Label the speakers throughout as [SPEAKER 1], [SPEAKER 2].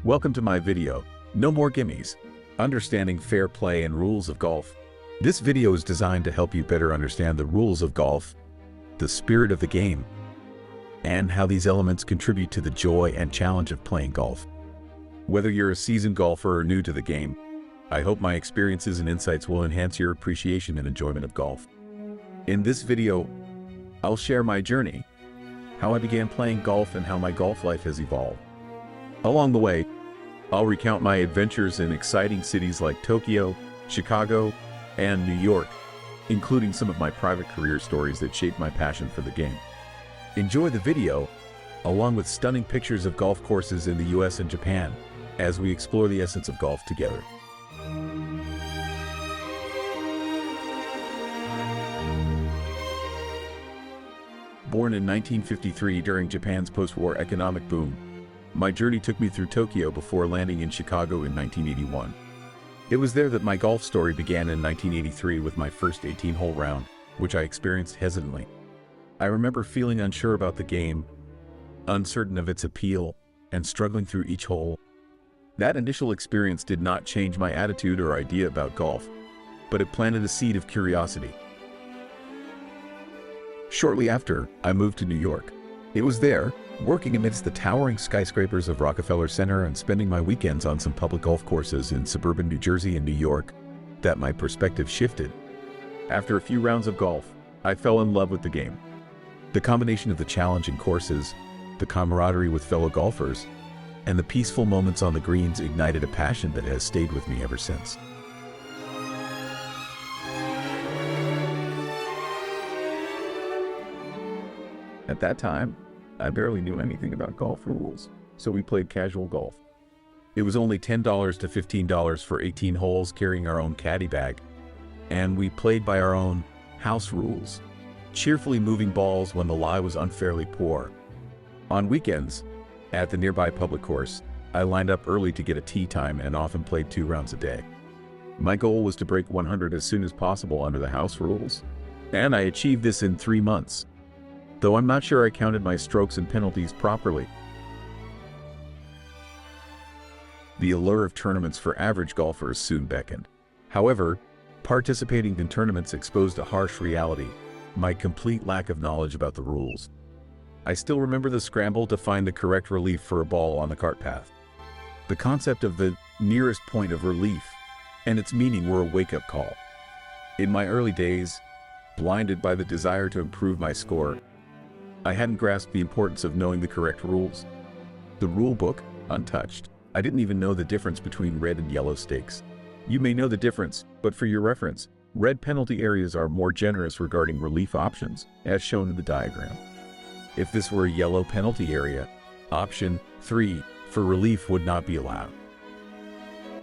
[SPEAKER 1] Welcome to my video, No More Gimmes, Understanding Fair Play and Rules of Golf. This video is designed to help you better understand the rules of golf, the spirit of the game, and how these elements contribute to the joy and challenge of playing golf. Whether you're a seasoned golfer or new to the game, I hope my experiences and insights will enhance your appreciation and enjoyment of golf. In this video, I'll share my journey, how I began playing golf and how my golf life has evolved. Along the way, I'll recount my adventures in exciting cities like Tokyo, Chicago, and New York, including some of my private career stories that shaped my passion for the game. Enjoy the video, along with stunning pictures of golf courses in the US and Japan, as we explore the essence of golf together. Born in 1953 during Japan's post-war economic boom, my journey took me through Tokyo before landing in Chicago in 1981. It was there that my golf story began in 1983 with my first 18-hole round, which I experienced hesitantly. I remember feeling unsure about the game, uncertain of its appeal, and struggling through each hole. That initial experience did not change my attitude or idea about golf, but it planted a seed of curiosity. Shortly after, I moved to New York. It was there, working amidst the towering skyscrapers of Rockefeller Center and spending my weekends on some public golf courses in suburban New Jersey and New York, that my perspective shifted. After a few rounds of golf, I fell in love with the game. The combination of the challenging courses, the camaraderie with fellow golfers, and the peaceful moments on the greens ignited a passion that has stayed with me ever since. At that time, I barely knew anything about golf rules, so we played casual golf. It was only $10 to $15 for 18 holes carrying our own caddy bag, and we played by our own house rules, cheerfully moving balls when the lie was unfairly poor. On weekends, at the nearby public course, I lined up early to get a tee time and often played 2 rounds a day. My goal was to break 100 as soon as possible under the house rules, and I achieved this in 3 months. Though I'm not sure I counted my strokes and penalties properly. The allure of tournaments for average golfers soon beckoned. However, participating in tournaments exposed a harsh reality: my complete lack of knowledge about the rules. I still remember the scramble to find the correct relief for a ball on the cart path. The concept of the nearest point of relief and its meaning were a wake-up call. In my early days, blinded by the desire to improve my score, I hadn't grasped the importance of knowing the correct rules. The rule book, untouched. I didn't even know the difference between red and yellow stakes. You may know the difference, but for your reference, red penalty areas are more generous regarding relief options, as shown in the diagram. If this were a yellow penalty area, option 3 for relief would not be allowed.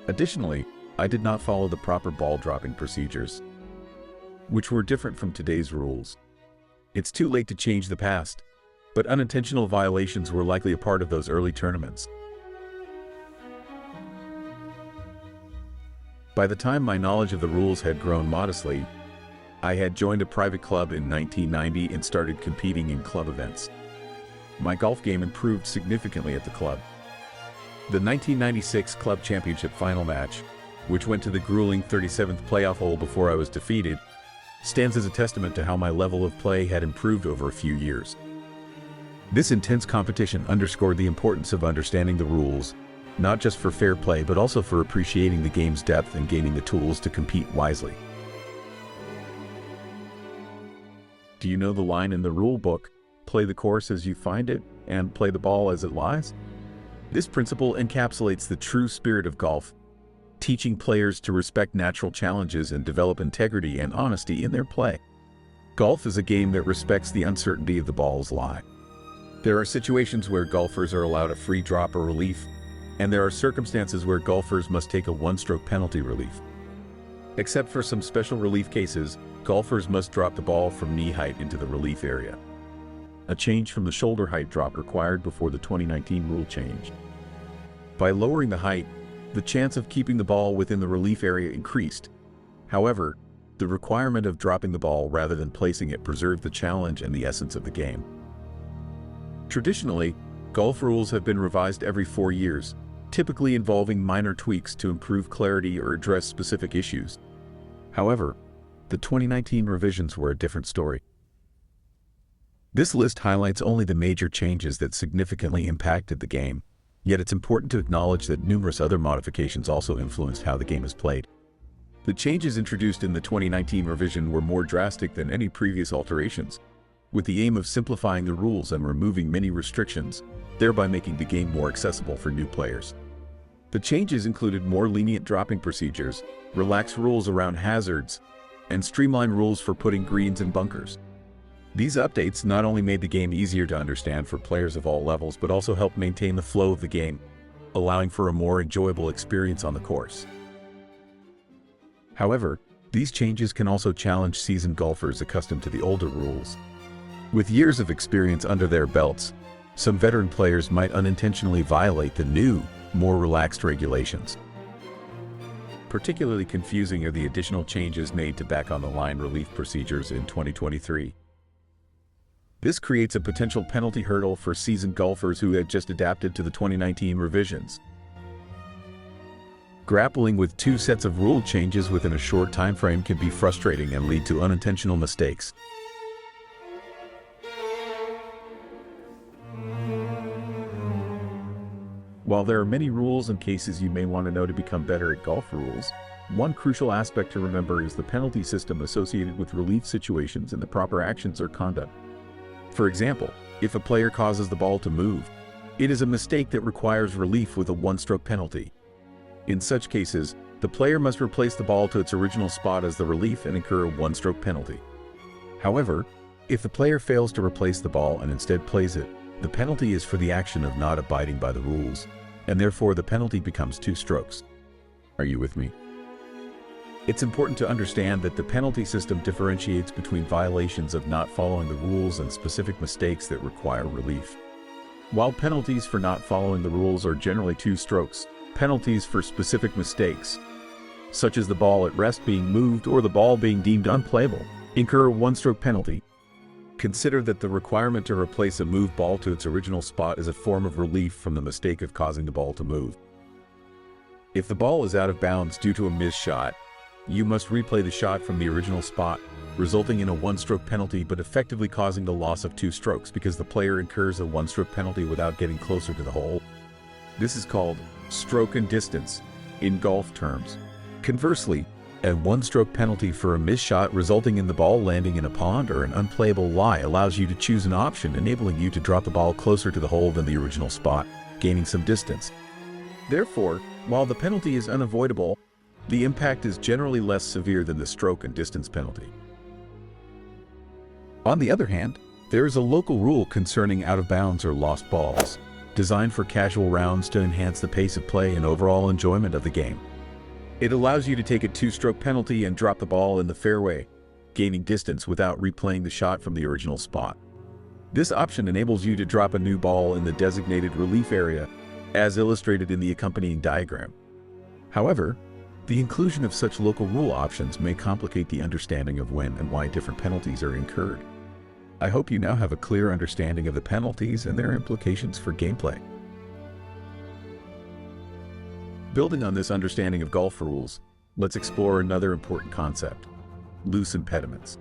[SPEAKER 1] Additionally, I did not follow the proper ball dropping procedures, which were different from today's rules. It's too late to change the past, but unintentional violations were likely a part of those early tournaments. By the time my knowledge of the rules had grown modestly, I had joined a private club in 1990 and started competing in club events. My golf game improved significantly at the club. The 1996 Club Championship final match, which went to the grueling 37th playoff hole before I was defeated, stands as a testament to how my level of play had improved over a few years. This intense competition underscored the importance of understanding the rules, not just for fair play but also for appreciating the game's depth and gaining the tools to compete wisely. Do you know the line in the rule book, "Play the course as you find it and play the ball as it lies"? This principle encapsulates the true spirit of golf, teaching players to respect natural challenges and develop integrity and honesty in their play. Golf is a game that respects the uncertainty of the ball's lie. There are situations where golfers are allowed a free drop or relief, and there are circumstances where golfers must take a one-stroke penalty relief. Except for some special relief cases, golfers must drop the ball from knee height into the relief area, a change from the shoulder height drop required before the 2019 rule change. By lowering the height, the chance of keeping the ball within the relief area increased. However, the requirement of dropping the ball rather than placing it preserved the challenge and the essence of the game. Traditionally, golf rules have been revised every 4 years, typically involving minor tweaks to improve clarity or address specific issues. However, the 2019 revisions were a different story. This list highlights only the major changes that significantly impacted the game, yet it's important to acknowledge that numerous other modifications also influenced how the game is played. The changes introduced in the 2019 revision were more drastic than any previous alterations, with the aim of simplifying the rules and removing many restrictions, thereby making the game more accessible for new players. The changes included more lenient dropping procedures, relaxed rules around hazards, and streamlined rules for putting greens in bunkers. These updates not only made the game easier to understand for players of all levels, but also helped maintain the flow of the game, allowing for a more enjoyable experience on the course. However, these changes can also challenge seasoned golfers accustomed to the older rules. With years of experience under their belts, some veteran players might unintentionally violate the new, more relaxed regulations. Particularly confusing are the additional changes made to back-on-the-line relief procedures in 2023. This creates a potential penalty hurdle for seasoned golfers who had just adapted to the 2019 revisions. Grappling with two sets of rule changes within a short time frame can be frustrating and lead to unintentional mistakes. While there are many rules and cases you may want to know to become better at golf rules, one crucial aspect to remember is the penalty system associated with relief situations and the proper actions or conduct. For example, if a player causes the ball to move, it is a mistake that requires relief with a one-stroke penalty. In such cases, the player must replace the ball to its original spot as the relief and incur a one-stroke penalty. However, if the player fails to replace the ball and instead plays it, the penalty is for the action of not abiding by the rules, and therefore the penalty becomes 2 strokes. Are you with me? It's important to understand that the penalty system differentiates between violations of not following the rules and specific mistakes that require relief. While penalties for not following the rules are generally 2 strokes, penalties for specific mistakes, such as the ball at rest being moved or the ball being deemed unplayable, incur a 1-stroke penalty. Consider that the requirement to replace a moved ball to its original spot is a form of relief from the mistake of causing the ball to move. If the ball is out of bounds due to a missed shot, you must replay the shot from the original spot, resulting in a 1-stroke penalty but effectively causing the loss of 2 strokes because the player incurs a 1-stroke penalty without getting closer to the hole. This is called stroke and distance in golf terms. Conversely, a 1-stroke penalty for a missed shot resulting in the ball landing in a pond or an unplayable lie allows you to choose an option enabling you to drop the ball closer to the hole than the original spot, gaining some distance. Therefore, while the penalty is unavoidable, the impact is generally less severe than the stroke and distance penalty. On the other hand, there is a local rule concerning out-of-bounds or lost balls, designed for casual rounds to enhance the pace of play and overall enjoyment of the game. It allows you to take a 2-stroke penalty and drop the ball in the fairway, gaining distance without replaying the shot from the original spot. This option enables you to drop a new ball in the designated relief area, as illustrated in the accompanying diagram. However, the inclusion of such local rule options may complicate the understanding of when and why different penalties are incurred. I hope you now have a clear understanding of the penalties and their implications for gameplay. Building on this understanding of golf rules, let's explore another important concept: loose impediments.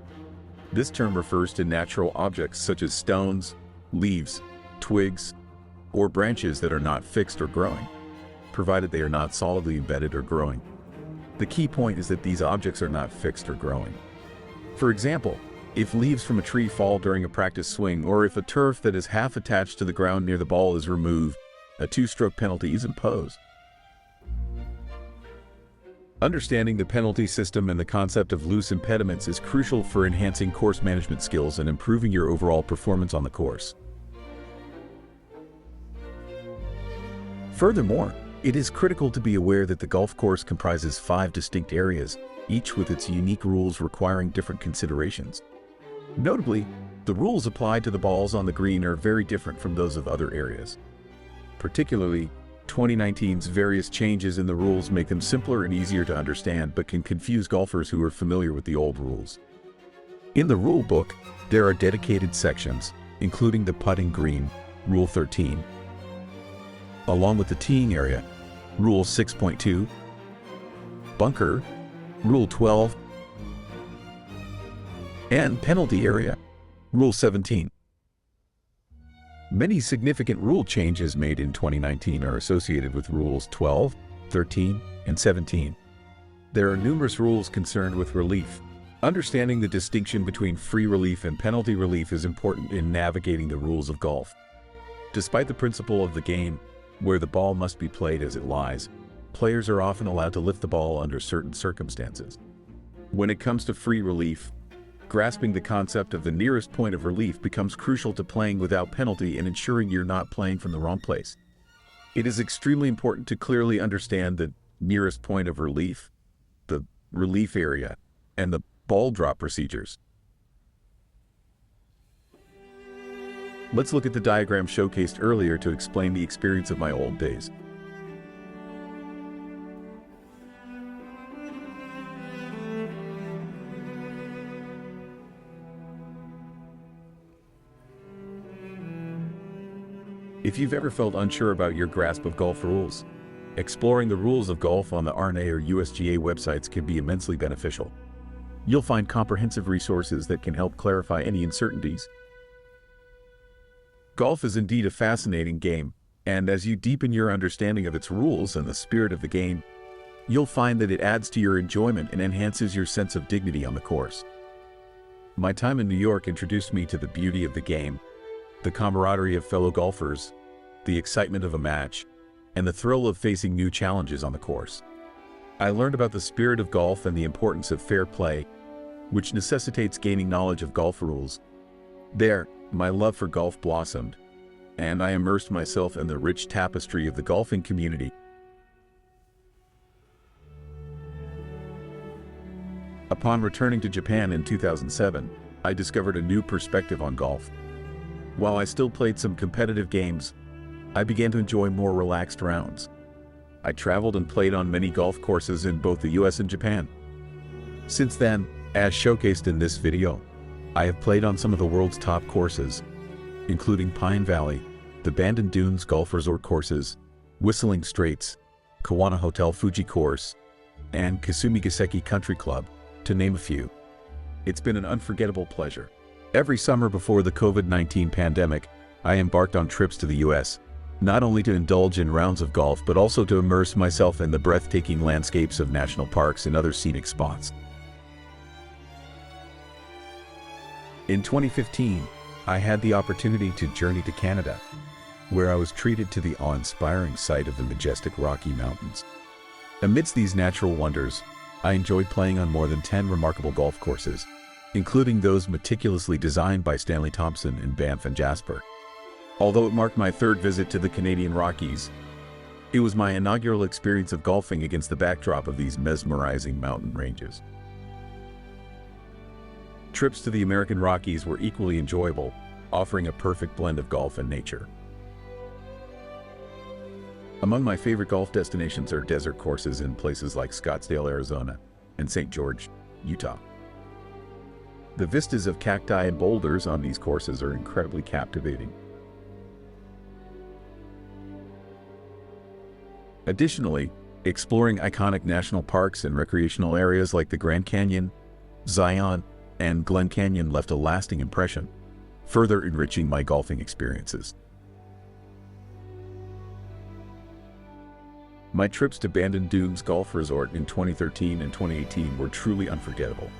[SPEAKER 1] This term refers to natural objects such as stones, leaves, twigs, or branches that are not fixed or growing, provided they are not solidly embedded or growing. The key point is that these objects are not fixed or growing. For example, if leaves from a tree fall during a practice swing, or if a turf that is half attached to the ground near the ball is removed, a 2-stroke penalty is imposed. Understanding the penalty system and the concept of loose impediments is crucial for enhancing course management skills and improving your overall performance on the course. Furthermore, it is critical to be aware that the golf course comprises 5 distinct areas, each with its unique rules requiring different considerations. Notably, the rules applied to the balls on the green are very different from those of other areas. Particularly, 2019's various changes in the rules make them simpler and easier to understand, but can confuse golfers who are familiar with the old rules. In the rule book, there are dedicated sections, including the putting green, Rule 13, along with the teeing area, Rule 6.2, bunker, Rule 12, and penalty area, Rule 17. Many significant rule changes made in 2019 are associated with Rules 12, 13, and 17. There are numerous rules concerned with relief. Understanding the distinction between free relief and penalty relief is important in navigating the rules of golf. Despite the principle of the game, where the ball must be played as it lies, players are often allowed to lift the ball under certain circumstances. When it comes to free relief, grasping the concept of the nearest point of relief becomes crucial to playing without penalty and ensuring you're not playing from the wrong place. It is extremely important to clearly understand the nearest point of relief, the relief area, and the ball drop procedures. Let's look at the diagram showcased earlier to explain the experience of my old days. If you've ever felt unsure about your grasp of golf rules, exploring the rules of golf on the R&A or USGA websites can be immensely beneficial. You'll find comprehensive resources that can help clarify any uncertainties. Golf is indeed a fascinating game, and as you deepen your understanding of its rules and the spirit of the game, you'll find that it adds to your enjoyment and enhances your sense of dignity on the course. My time in New York introduced me to the beauty of the game, the camaraderie of fellow golfers, the excitement of a match, and the thrill of facing new challenges on the course. I learned about the spirit of golf and the importance of fair play, which necessitates gaining knowledge of golf rules. There, my love for golf blossomed, and I immersed myself in the rich tapestry of the golfing community. Upon returning to Japan in 2007, I discovered a new perspective on golf. While I still played some competitive games, I began to enjoy more relaxed rounds. I traveled and played on many golf courses in both the US and Japan. Since then, as showcased in this video, I have played on some of the world's top courses, including Pine Valley, the Bandon Dunes Golf Resort courses, Whistling Straits, Kawana Hotel Fuji Course, and Kasumigaseki Country Club, to name a few. It's been an unforgettable pleasure. Every summer before the COVID-19 pandemic, I embarked on trips to the US, not only to indulge in rounds of golf but also to immerse myself in the breathtaking landscapes of national parks and other scenic spots. In 2015, I had the opportunity to journey to Canada, where I was treated to the awe-inspiring sight of the majestic Rocky Mountains. Amidst these natural wonders, I enjoyed playing on more than 10 remarkable golf courses, including those meticulously designed by Stanley Thompson in Banff and Jasper. Although it marked my third visit to the Canadian Rockies, it was my inaugural experience of golfing against the backdrop of these mesmerizing mountain ranges. Trips to the American Rockies were equally enjoyable, offering a perfect blend of golf and nature. Among my favorite golf destinations are desert courses in places like Scottsdale, Arizona, and St. George, Utah. The vistas of cacti and boulders on these courses are incredibly captivating. Additionally, exploring iconic national parks and recreational areas like the Grand Canyon, Zion, and Glen Canyon left a lasting impression, further enriching my golfing experiences. My trips to Bandon Dunes Golf Resort in 2013 and 2018 were truly unforgettable.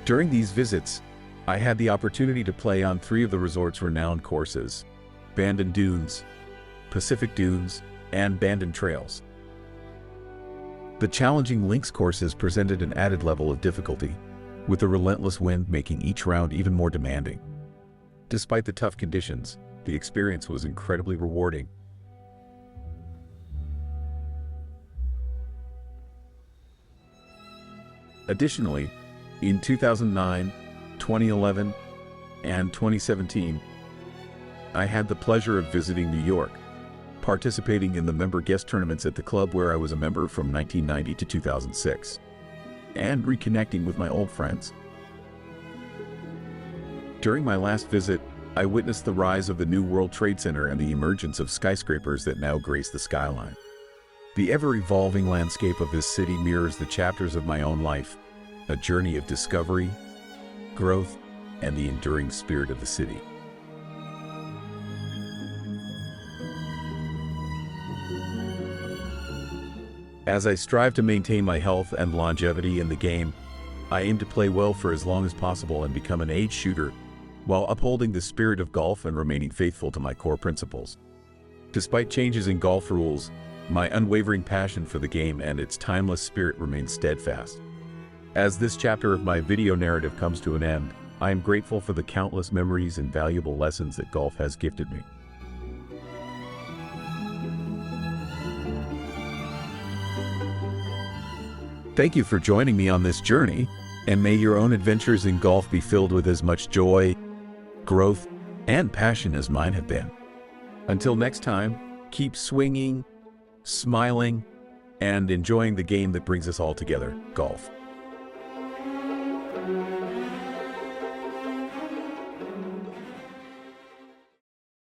[SPEAKER 1] During these visits, I had the opportunity to play on 3 of the resort's renowned courses: Bandon Dunes, Pacific Dunes, and Bandon Trails. The challenging links courses presented an added level of difficulty, with the relentless wind making each round even more demanding. Despite the tough conditions, the experience was incredibly rewarding. Additionally, in 2009, 2011, and 2017, I had the pleasure of visiting New York, participating in the member guest tournaments at the club where I was a member from 1990 to 2006, and reconnecting with my old friends. During my last visit, I witnessed the rise of the new World Trade Center and the emergence of skyscrapers that now grace the skyline. The ever-evolving landscape of this city mirrors the chapters of my own life, a journey of discovery, growth, and the enduring spirit of the city. As I strive to maintain my health and longevity in the game, I aim to play well for as long as possible and become an age shooter, while upholding the spirit of golf and remaining faithful to my core principles. Despite changes in golf rules, my unwavering passion for the game and its timeless spirit remains steadfast. As this chapter of my video narrative comes to an end, I am grateful for the countless memories and valuable lessons that golf has gifted me. Thank you for joining me on this journey, and may your own adventures in golf be filled with as much joy, growth, and passion as mine have been. Until next time, keep swinging, smiling, and enjoying the game that brings us all together, golf.